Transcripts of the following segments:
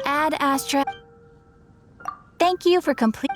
Ad Astra. Thank you for complete.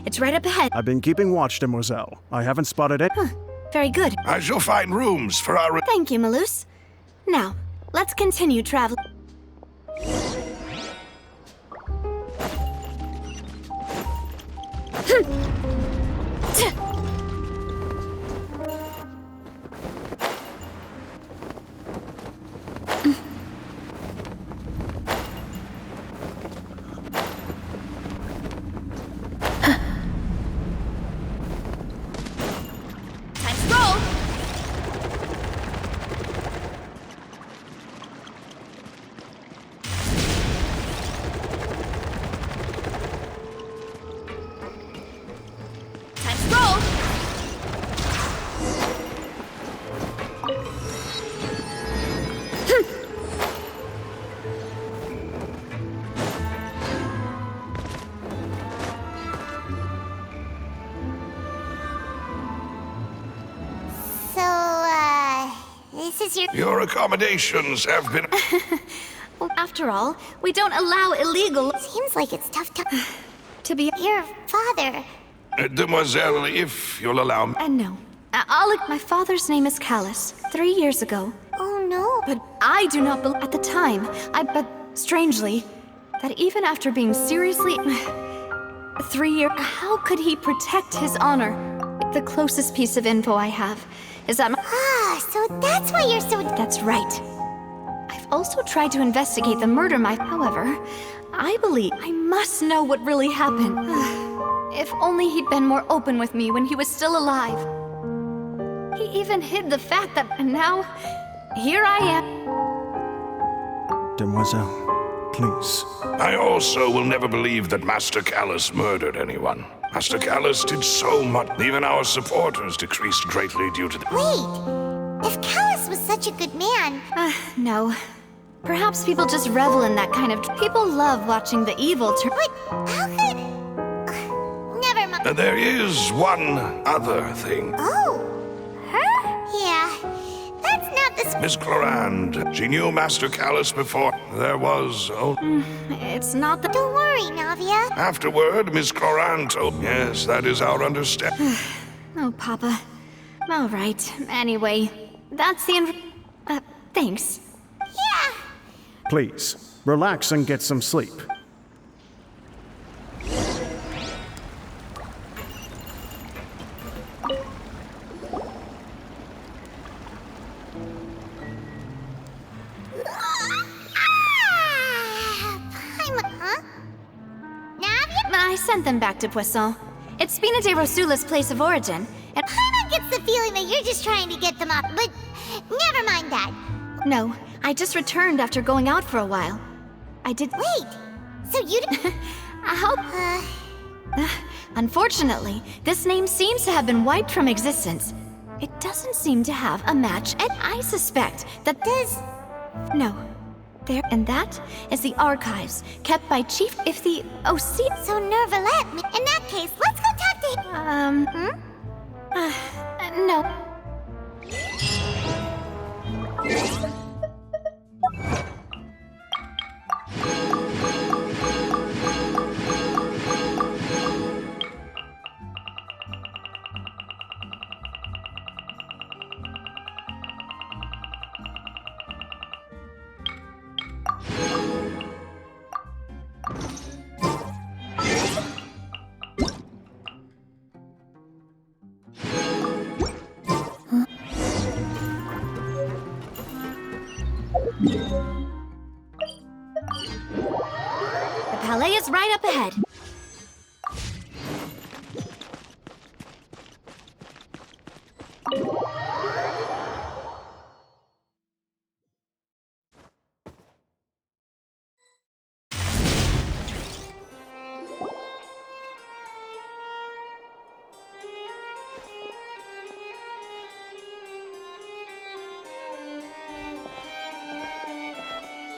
It's right up ahead. I've been keeping watch, demoiselle. I haven't spotted it. Very good. I shall find rooms for our... Thank you, Malus. Now, let's continue traveling. Your accommodations have been... Well, after all, we don't allow illegal... Seems like it's tough to be... Your father. Demoiselle, if you'll allow me... No. My father's name is Callus. 3 years ago. Oh no. But I do not believe... At the time, but strangely, that even after being seriously... 3 years... How could he protect his honor? The closest piece of info I have is that So that's why you're so... That's right. I've also tried to investigate the murder However, I believe I must know what really happened. If only he'd been more open with me when he was still alive. He even hid the fact that... And now, here I am. Demoiselle, please. I also will never believe that Master Callus murdered anyone. Master Callus did so much. Even our supporters decreased greatly due to the... Wait! If Callus was such a good man... No. Perhaps people just revel in that kind of... People love watching the evil turn... But how could... Never mind. There is one other thing. Oh! Her? Yeah. That's not the... Miss Clorand, she knew Master Callus before. There was... It's not the... Don't worry, Navia. Afterward, Miss Clorand told... Yes, that is our understanding. Oh, Papa. All right. Anyway, that's the... thanks. Yeah. Please, relax and get some sleep. Navia? I sent them back to Poisson. It's Spina de Rosula's place of origin, and... Paimon gets the feeling that you're just trying to get them up, but never mind that. No, I just returned after going out for a while. I did... Wait, so you didn't... I hope... Unfortunately, this name seems to have been wiped from existence. It doesn't seem to have a match, and I suspect that... Does... No. There, and that is the archives kept by Chief. If the OC. So Nervalette, in that case, let's go talk to him. No. The palais is right up ahead.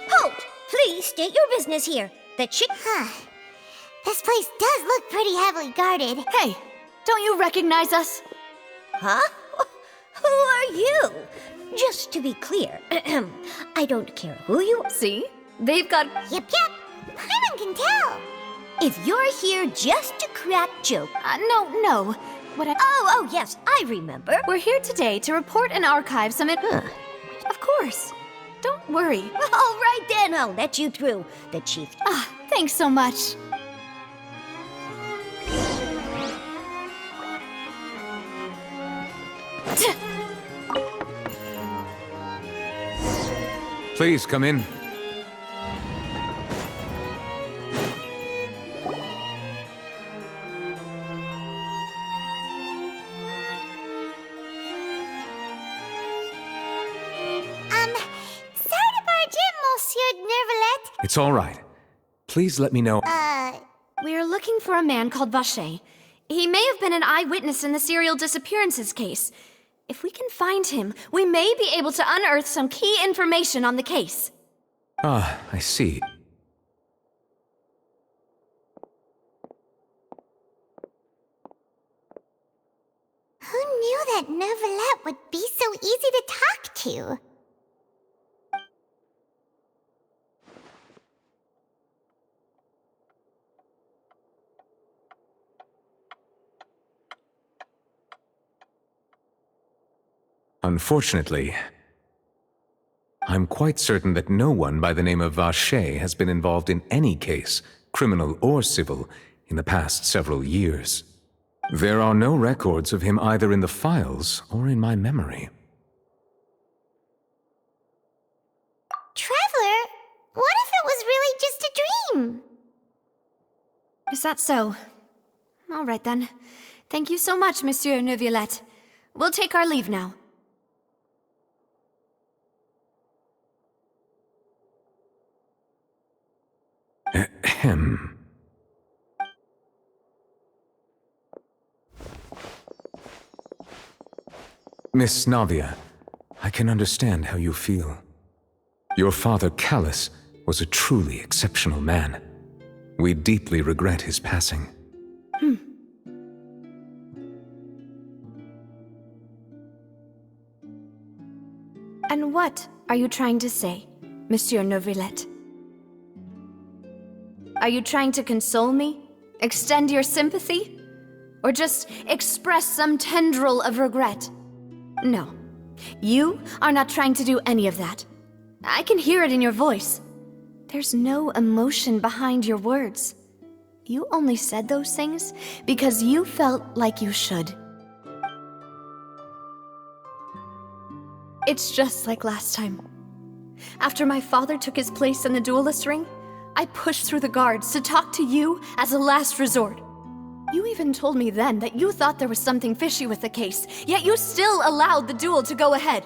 Halt! Please state your business here. The chick. This place does look pretty heavily guarded. Hey, don't you recognize us? Huh? Who are you? Just to be clear, I don't care who you are. See? They've got. Yep. Paimon can tell. If you're here just to crack joke. No. What I. Oh, yes, I remember. We're here today to report and archive some. Of course. Don't worry. All right then, I'll let you through. The chief. Thanks so much. Please come in. Sorry to barge in, Monsieur Nervalette. It's all right. Please let me know. We're looking for a man called Vacher. He may have been an eyewitness in the serial disappearances case. If we can find him, we may be able to unearth some key information on the case. Ah, I see. Who knew that Nervalette would be so easy to talk to? Unfortunately, I'm quite certain that no one by the name of Vacher has been involved in any case, criminal or civil, in the past several years. There are no records of him either in the files or in my memory. Traveler, what if it was really just a dream? Is that so? All right then. Thank you so much, Monsieur Neuvillette. We'll take our leave now. Ahem. Miss Navia, I can understand how you feel. Your father, Callus, was a truly exceptional man. We deeply regret his passing. And what are you trying to say, Monsieur Neuvillette? Are you trying to console me? Extend your sympathy? Or just express some tendril of regret? No. You are not trying to do any of that. I can hear it in your voice. There's no emotion behind your words. You only said those things because you felt like you should. It's just like last time. After my father took his place in the duelist ring, I pushed through the guards to talk to you as a last resort. You even told me then that you thought there was something fishy with the case, yet you still allowed the duel to go ahead.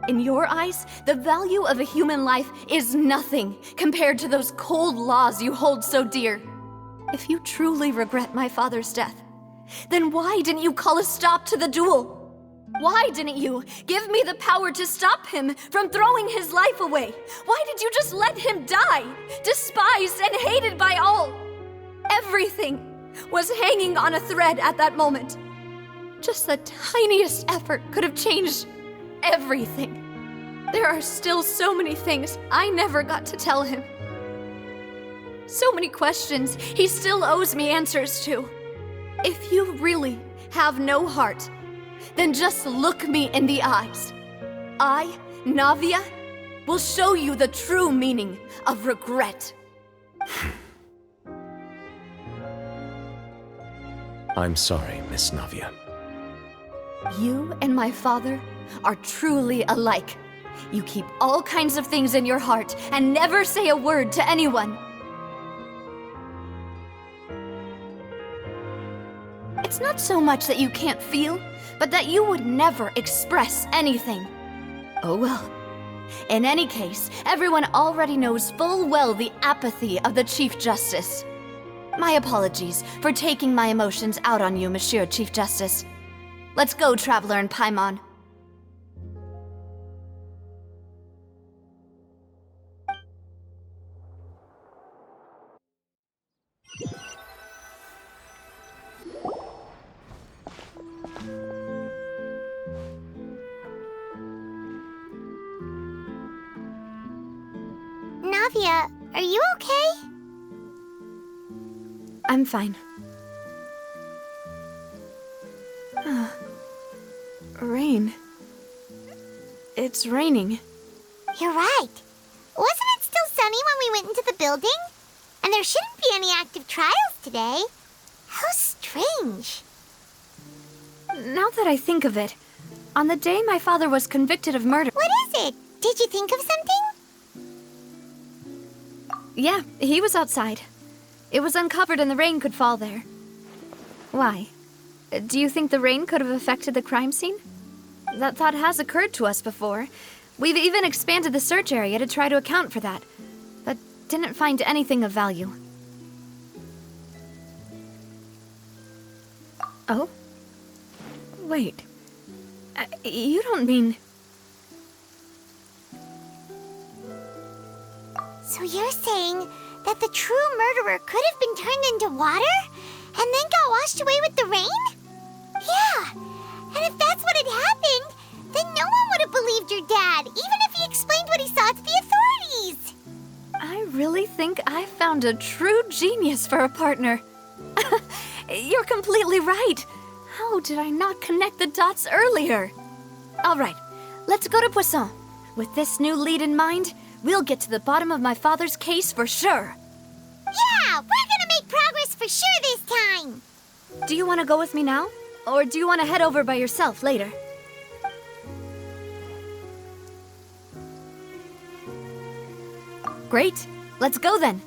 In your eyes, the value of a human life is nothing compared to those cold laws you hold so dear. If you truly regret my father's death, then why didn't you call a stop to the duel? Why didn't you give me the power to stop him from throwing his life away? Why did you just let him die, despised and hated by all? Everything was hanging on a thread at that moment. Just the tiniest effort could have changed everything. There are still so many things I never got to tell him. So many questions he still owes me answers to. If you really have no heart, then just look me in the eyes. I, Navia, will show you the true meaning of regret. I'm sorry, Miss Navia. You and my father are truly alike. You keep all kinds of things in your heart and never say a word to anyone. It's not so much that you can't feel, but that you would never express anything. Oh well. In any case, everyone already knows full well the apathy of the Chief Justice. My apologies for taking my emotions out on you, Monsieur Chief Justice. Let's go, Traveler and Paimon. Navia, are you okay? I'm fine. Rain. It's raining. You're right. Wasn't it still sunny when we went into the building? And there shouldn't be any active trials today. How strange. Now that I think of it, on the day my father was convicted of murder... What is it? Did you think of something? Yeah, he was outside. It was uncovered and the rain could fall there. Why? Do you think the rain could have affected the crime scene? That thought has occurred to us before. We've even expanded the search area to try to account for that, but didn't find anything of value. Oh? Wait. You don't mean... So you're saying that the true murderer could have been turned into water and then got washed away with the rain? Yeah, and if that's what had happened, then no one would have believed your dad, even if he explained what he saw to the authorities. I really think I found a true genius for a partner. You're completely right. How did I not connect the dots earlier? All right, let's go to Poisson. With this new lead in mind, we'll get to the bottom of my father's case for sure. Yeah, we're gonna make progress for sure this time. Do you want to go with me now? Or do you want to head over by yourself later? Great. Let's go then.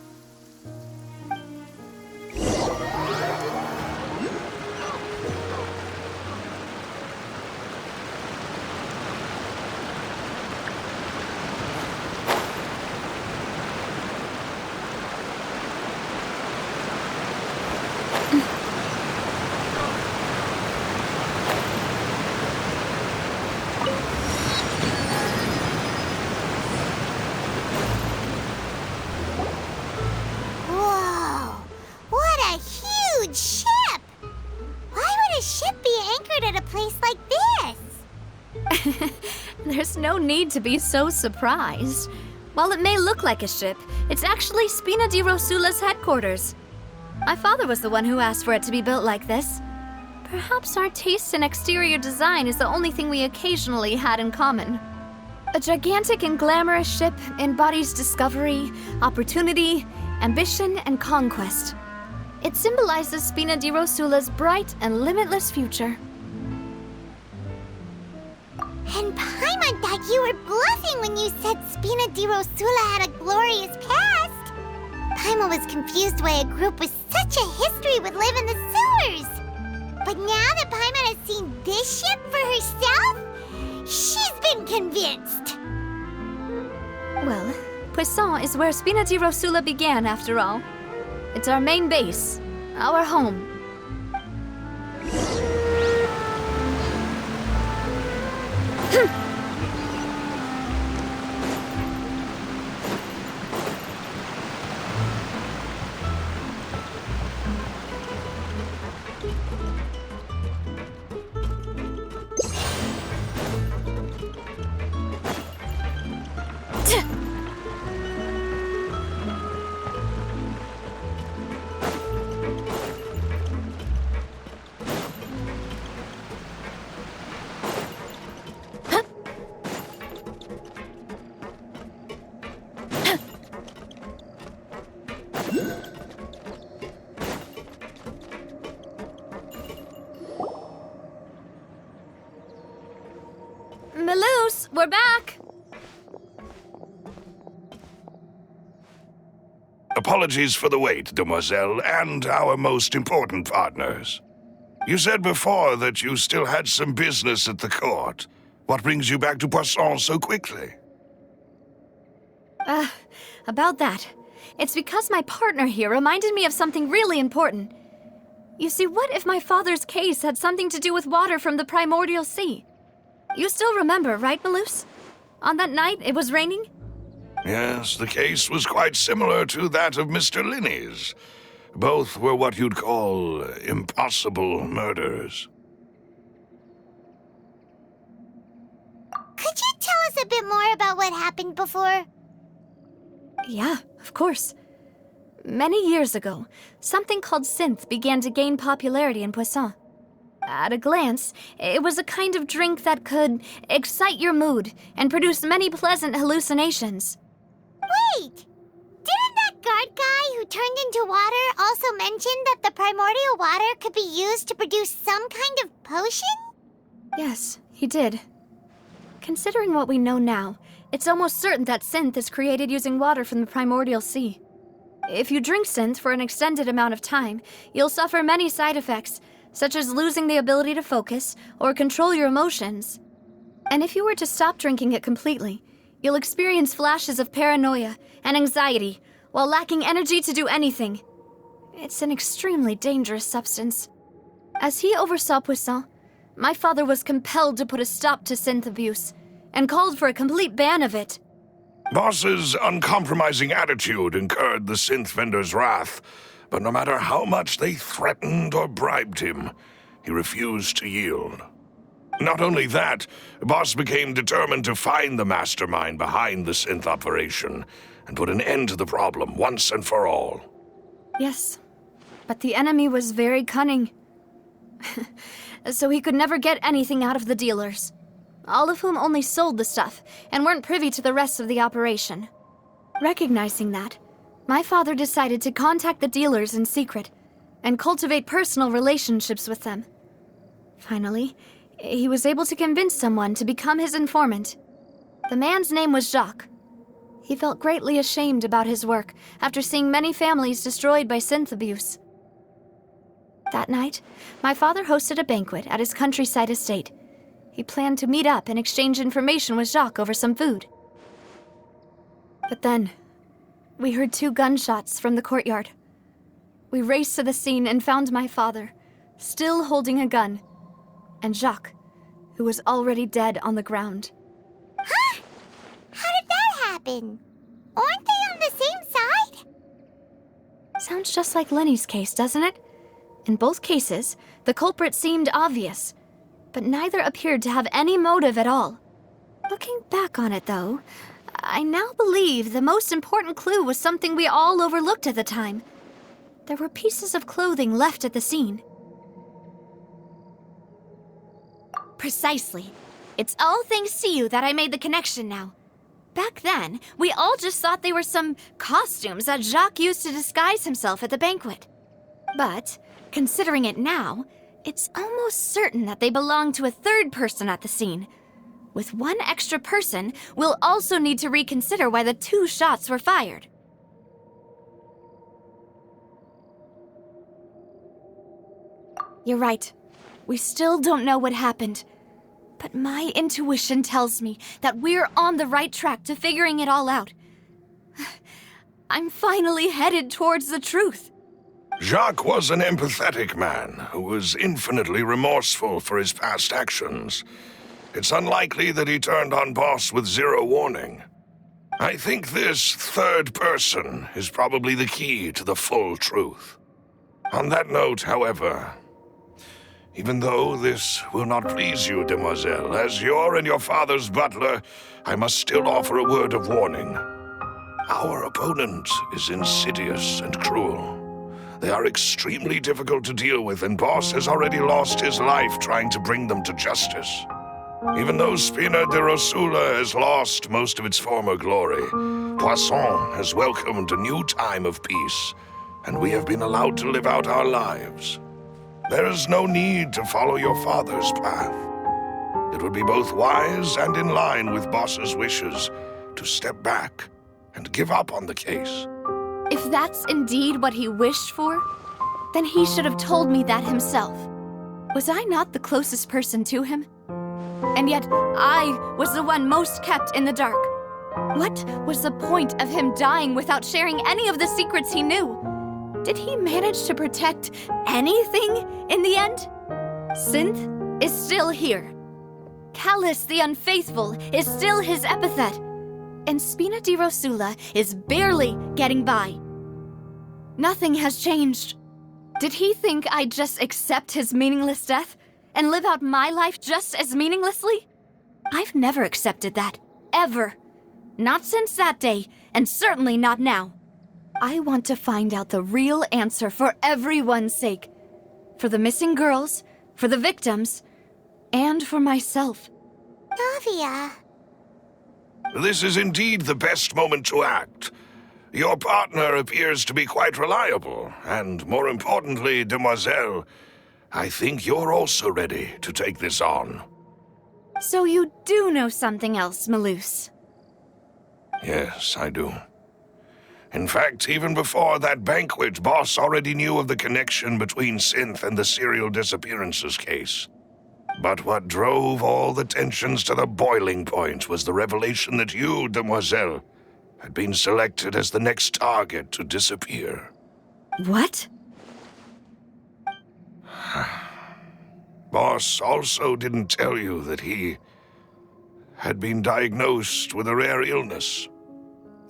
Whoa, what a huge ship! Why would a ship be anchored at a place like this? There's no need to be so surprised. While it may look like a ship, it's actually Spina di Rosula's headquarters. My father was the one who asked for it to be built like this. Perhaps our taste in exterior design is the only thing we occasionally had in common. A gigantic and glamorous ship embodies discovery, opportunity, ambition, and conquest. It symbolizes Spina di Rosula's bright and limitless future. And Paimon thought you were bluffing when you said Spina di Rosula had a glorious past. Paimon was confused why a group with such a history would live in the sewers. But now that Paimon has seen this ship for herself, she's been convinced. Well, Poisson is where Spina di Rosula began, after all. It's our main base, our home. Maloose, we're back! Apologies for the wait, demoiselle, and our most important partners. You said before that you still had some business at the court. What brings you back to Poisson so quickly? About that. It's because my partner here reminded me of something really important. You see, what if my father's case had something to do with water from the primordial sea? You still remember, right, Maloose? On that night, it was raining? Yes, the case was quite similar to that of Mr. Linney's. Both were what you'd call impossible murders. Could you tell us a bit more about what happened before? Yeah, of course. Many years ago, something called synth began to gain popularity in Poisson. At a glance, it was a kind of drink that could excite your mood and produce many pleasant hallucinations. Wait! Didn't that guard guy who turned into water also mention that the primordial water could be used to produce some kind of potion? Yes, he did. Considering what we know now, it's almost certain that synth is created using water from the primordial sea. If you drink synth for an extended amount of time, you'll suffer many side effects, such as losing the ability to focus or control your emotions. And if you were to stop drinking it completely, you'll experience flashes of paranoia and anxiety while lacking energy to do anything. It's an extremely dangerous substance. As he oversaw Poisson, my father was compelled to put a stop to synth abuse and called for a complete ban of it. Boss's uncompromising attitude incurred the synth vendor's wrath, but no matter how much they threatened or bribed him, he refused to yield. Not only that, Boss became determined to find the mastermind behind the synth operation and put an end to the problem once and for all. Yes, but the enemy was very cunning. So he could never get anything out of the dealers, all of whom only sold the stuff and weren't privy to the rest of the operation. Recognizing that, my father decided to contact the dealers in secret and cultivate personal relationships with them. Finally, he was able to convince someone to become his informant. The man's name was Jacques. He felt greatly ashamed about his work after seeing many families destroyed by synth abuse. That night, my father hosted a banquet at his countryside estate. He planned to meet up and exchange information with Jacques over some food. But then, we heard 2 gunshots from the courtyard. We raced to the scene and found my father, still holding a gun, and Jacques, who was already dead on the ground. Huh? How did that happen? Aren't they on the same side? Sounds just like Lenny's case, doesn't it? In both cases, the culprit seemed obvious, but neither appeared to have any motive at all. Looking back on it, though, I now believe the most important clue was something we all overlooked at the time. There were pieces of clothing left at the scene. Precisely. It's all thanks to you that I made the connection now. Back then, we all just thought they were some costumes that Jacques used to disguise himself at the banquet. But, considering it now, it's almost certain that they belong to a third person at the scene. With one extra person, we'll also need to reconsider why the 2 shots were fired. You're right. We still don't know what happened. But my intuition tells me that we're on the right track to figuring it all out. I'm finally headed towards the truth. Jacques was an empathetic man who was infinitely remorseful for his past actions. It's unlikely that he turned on Boss with zero warning. I think this third person is probably the key to the full truth. On that note, however, even though this will not please you, demoiselle, as your and your father's butler, I must still offer a word of warning. Our opponent is insidious and cruel. They are extremely difficult to deal with, and Boss has already lost his life trying to bring them to justice. Even though Spina de Rosula has lost most of its former glory, Poisson has welcomed a new time of peace, and we have been allowed to live out our lives. There is no need to follow your father's path. It would be both wise and in line with Boss's wishes to step back and give up on the case. If that's indeed what he wished for, then he should have told me that himself. Was I not the closest person to him? And yet, I was the one most kept in the dark. What was the point of him dying without sharing any of the secrets he knew? Did he manage to protect anything in the end? Synth is still here. Callus the Unfaithful is still his epithet. And Spina di Rosula is barely getting by. Nothing has changed. Did he think I'd just accept his meaningless death and live out my life just as meaninglessly? I've never accepted that, ever. Not since that day, and certainly not now. I want to find out the real answer for everyone's sake. For the missing girls, for the victims, and for myself. Navia. This is indeed the best moment to act. Your partner appears to be quite reliable, and more importantly, demoiselle, I think you're also ready to take this on. So you do know something else, Malus? Yes, I do. In fact, even before that banquet, Boss already knew of the connection between Synth and the serial disappearances case. But what drove all the tensions to the boiling point was the revelation that you, demoiselle, had been selected as the next target to disappear. What? Boss also didn't tell you that he had been diagnosed with a rare illness.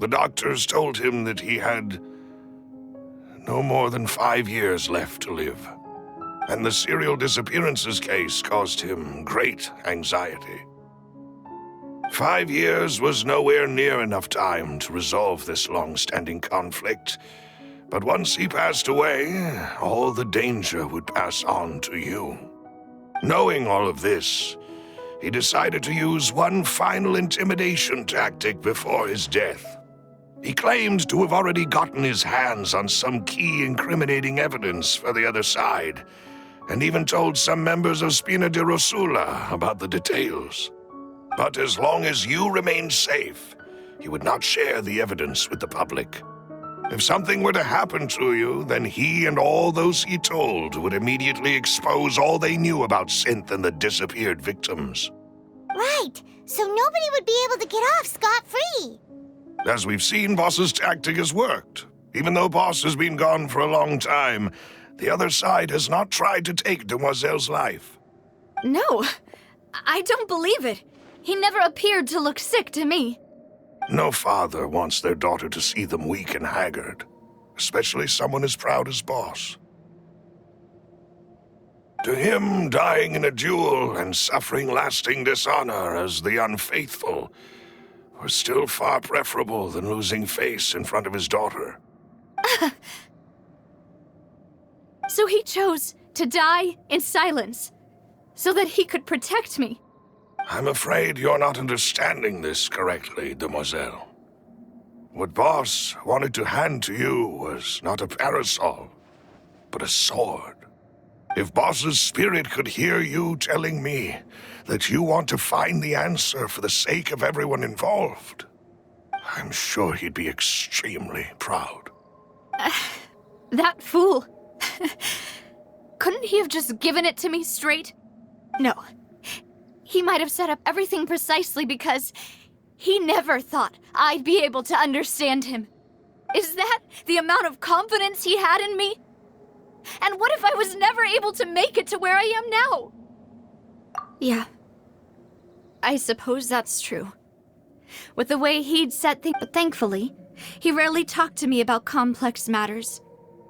The doctors told him that he had no more than 5 years left to live, and the serial disappearances case caused him great anxiety. 5 years was nowhere near enough time to resolve this long-standing conflict, but once he passed away, all the danger would pass on to you. Knowing all of this, he decided to use one final intimidation tactic before his death. He claimed to have already gotten his hands on some key incriminating evidence for the other side, and even told some members of Spina di Rosula about the details. But as long as you remained safe, he would not share the evidence with the public. If something were to happen to you, then he and all those he told would immediately expose all they knew about Synth and the disappeared victims. Right, so nobody would be able to get off scot-free. As we've seen, Boss's tactic has worked. Even though Boss has been gone for a long time, the other side has not tried to take Demoiselle's life. No, I don't believe it. He never appeared to look sick to me. No father wants their daughter to see them weak and haggard, especially someone as proud as Boss. To him, dying in a duel and suffering lasting dishonor as the unfaithful were still far preferable than losing face in front of his daughter. So he chose to die in silence, so that he could protect me. I'm afraid you're not understanding this correctly, demoiselle. What Boss wanted to hand to you was not a parasol, but a sword. If Boss's spirit could hear you telling me that you want to find the answer for the sake of everyone involved, I'm sure he'd be extremely proud. That fool. Couldn't he have just given it to me straight? No. He might have set up everything precisely because he never thought I'd be able to understand him. Is that the amount of confidence he had in me? And what if I was never able to make it to where I am now? Yeah. I suppose that's true. With the way he'd said things, but thankfully, he rarely talked to me about complex matters,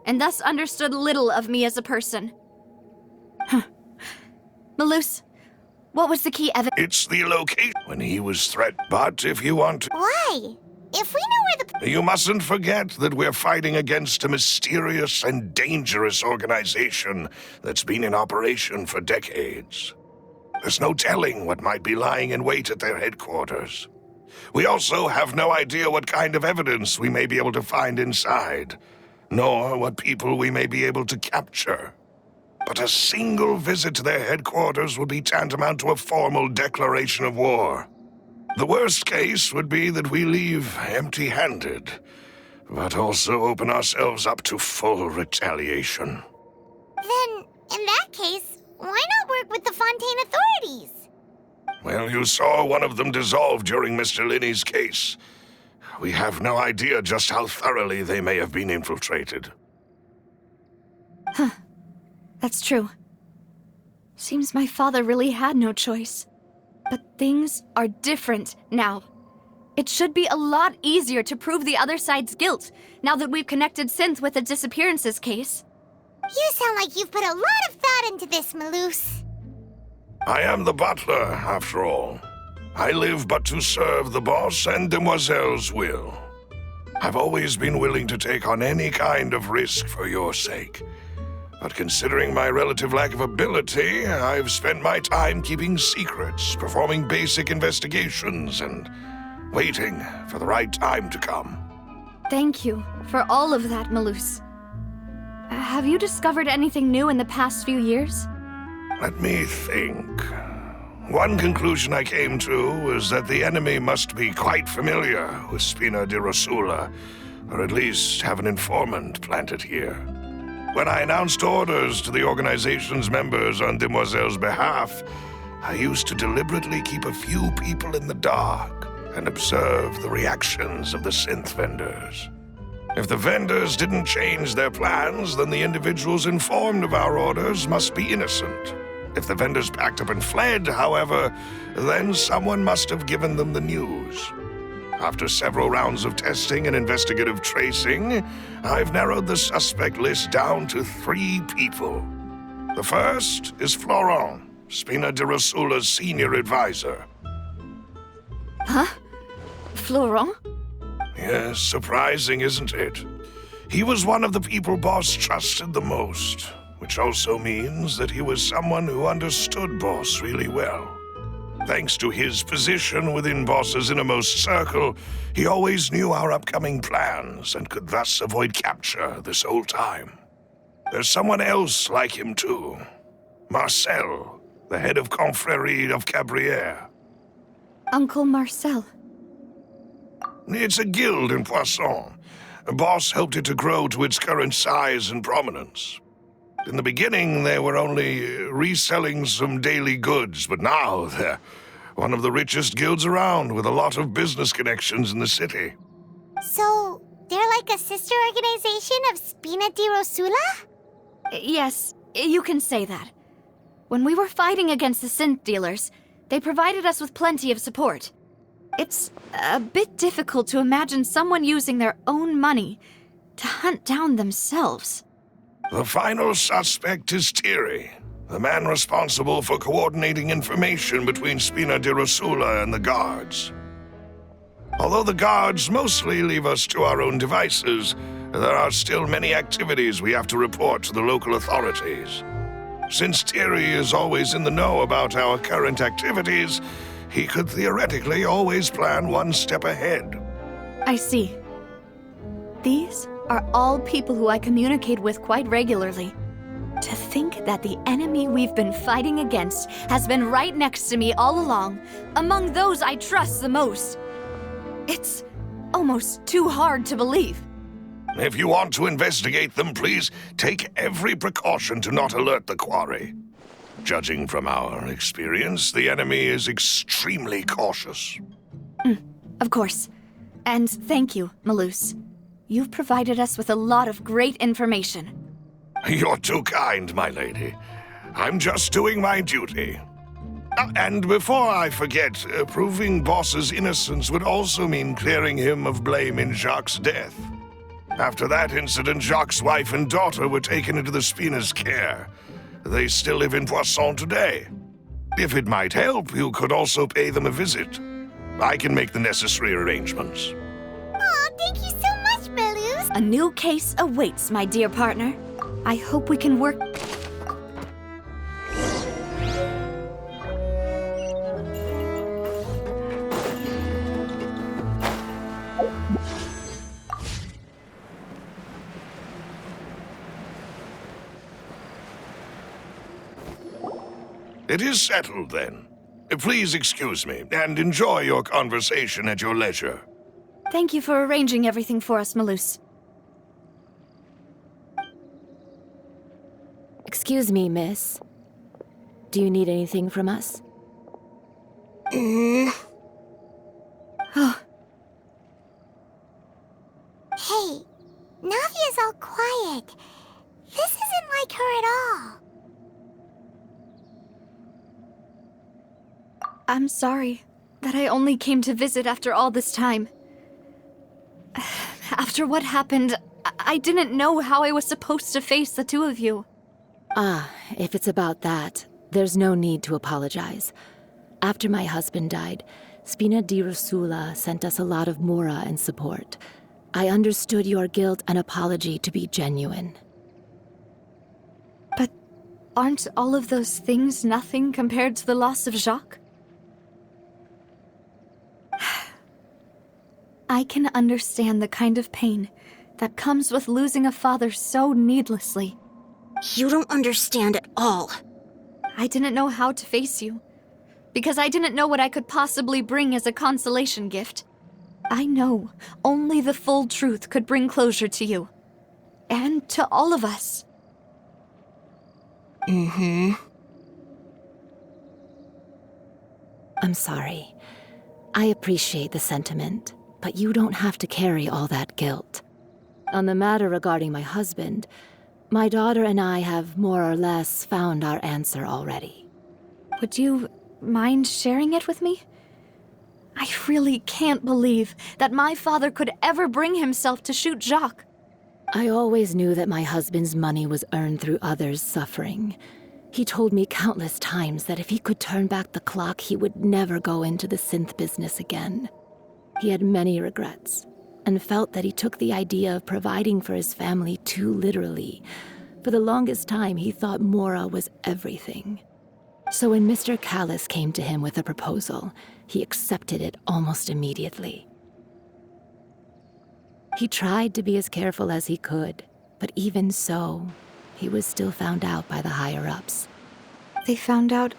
and thus understood little of me as a person. Malus, what was the key evidence? It's the location when he was threatened. But if you want to... Why? If we know where the... You mustn't forget that we're fighting against a mysterious and dangerous organization that's been in operation for decades. There's no telling what might be lying in wait at their headquarters. We also have no idea what kind of evidence we may be able to find inside, nor what people we may be able to capture. But a single visit to their headquarters would be tantamount to a formal declaration of war. The worst case would be that we leave empty-handed, but also open ourselves up to full retaliation. Then, in that case, why not work with the Fontaine authorities? Well, you saw one of them dissolve during Mr. Linney's case. We have no idea just how thoroughly they may have been infiltrated. That's true. Seems my father really had no choice. But things are different now. It should be a lot easier to prove the other side's guilt, now that we've connected Synth with the disappearances case. You sound like you've put a lot of thought into this, Malus. I am the butler, after all. I live but to serve the boss and Demoiselle's will. I've always been willing to take on any kind of risk for your sake. But considering my relative lack of ability, I've spent my time keeping secrets, performing basic investigations, and waiting for the right time to come. Thank you for all of that, Malus. Have you discovered anything new in the past few years? Let me think. One conclusion I came to was that the enemy must be quite familiar with Spina di Rosula, or at least have an informant planted here. When I announced orders to the organization's members on Demoiselle's behalf, I used to deliberately keep a few people in the dark and observe the reactions of the synth vendors. If the vendors didn't change their plans, then the individuals informed of our orders must be innocent. If the vendors packed up and fled, however, then someone must have given them the news. After several rounds of testing and investigative tracing, I've narrowed the suspect list down to 3 people. The first is Florent, Spina di Rosula's senior advisor. Huh? Florent? Yes, surprising, isn't it? He was one of the people Boss trusted the most, which also means that he was someone who understood Boss really well. Thanks to his position within Boss's innermost circle, he always knew our upcoming plans and could thus avoid capture this whole time. There's someone else like him too. Marcel, the head of Confrérie of Cabrières. Uncle Marcel. It's a guild in Poisson. Boss helped it to grow to its current size and prominence. In the beginning, they were only reselling some daily goods, but now they're one of the richest guilds around with a lot of business connections in the city. So, they're like a sister organization of Spina di Rosula? Yes, you can say that. When we were fighting against the synth dealers, they provided us with plenty of support. It's a bit difficult to imagine someone using their own money to hunt down themselves. The final suspect is Thierry, the man responsible for coordinating information between Spina di Rosula and the guards. Although the guards mostly leave us to our own devices, there are still many activities we have to report to the local authorities. Since Thierry is always in the know about our current activities, he could theoretically always plan one step ahead. I see. These are all people who I communicate with quite regularly. To think that the enemy we've been fighting against has been right next to me all along, among those I trust the most. It's almost too hard to believe. If you want to investigate them, please take every precaution to not alert the quarry. Judging from our experience, the enemy is extremely cautious. Of course. And thank you, Malus. You've provided us with a lot of great information. You're too kind, my lady. I'm just doing my duty. And before I forget, proving Boss's innocence would also mean clearing him of blame in Jacques' death. After that incident, Jacques' wife and daughter were taken into the Spina's care. They still live in Poisson today. If it might help, you could also pay them a visit. I can make the necessary arrangements. Aw, thank you so much, Melus. A new case awaits, my dear partner. I hope we can work. It is settled, then. Please excuse me, and enjoy your conversation at your leisure. Thank you for arranging everything for us, Melus. Excuse me, miss. Do you need anything from us? Hey, Navia's all quiet. This isn't like her at all. I'm sorry that I only came to visit after all this time. After what happened, I didn't know how I was supposed to face the two of you. Ah, if it's about that, there's no need to apologize. After my husband died, Spina di Rosula sent us a lot of mora and support. I understood your guilt and apology to be genuine. But aren't all of those things nothing compared to the loss of Jacques? I can understand the kind of pain that comes with losing a father so needlessly. You don't understand at all. I didn't know how to face you, because I didn't know what I could possibly bring as a consolation gift. I know only the full truth could bring closure to you, and to all of us. I'm sorry. I appreciate the sentiment, but you don't have to carry all that guilt. On the matter regarding my husband, my daughter and I have more or less found our answer already. Would you mind sharing it with me? I really can't believe that my father could ever bring himself to shoot Jacques. I always knew that my husband's money was earned through others' suffering. He told me countless times that if he could turn back the clock, he would never go into the synth business again. He had many regrets, and felt that he took the idea of providing for his family too literally. For the longest time, he thought Mora was everything. So when Mr. Callis came to him with a proposal, he accepted it almost immediately. He tried to be as careful as he could, but even so, he was still found out by the higher-ups. They found out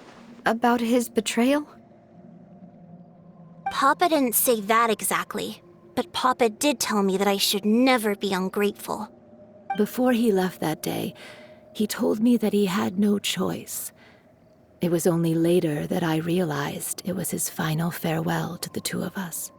about his betrayal? Papa didn't say that exactly, but Papa did tell me that I should never be ungrateful. Before he left that day, he told me that he had no choice. It was only later that I realized it was his final farewell to the two of us.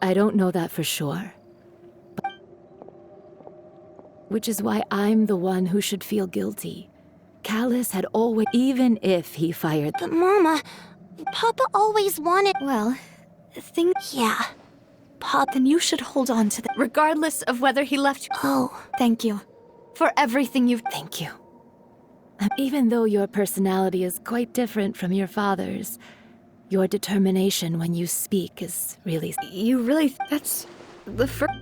I don't know that for sure. Which is why I'm the one who should feel guilty. Callus had always, even if he fired But Mama, Papa always wanted. Well, Yeah. Papa. then you should hold on to that, regardless of whether he left you. Oh. Thank you for everything you've. Thank you. Even though your personality is quite different from your father's, your determination when you speak is really... You really. That's the first.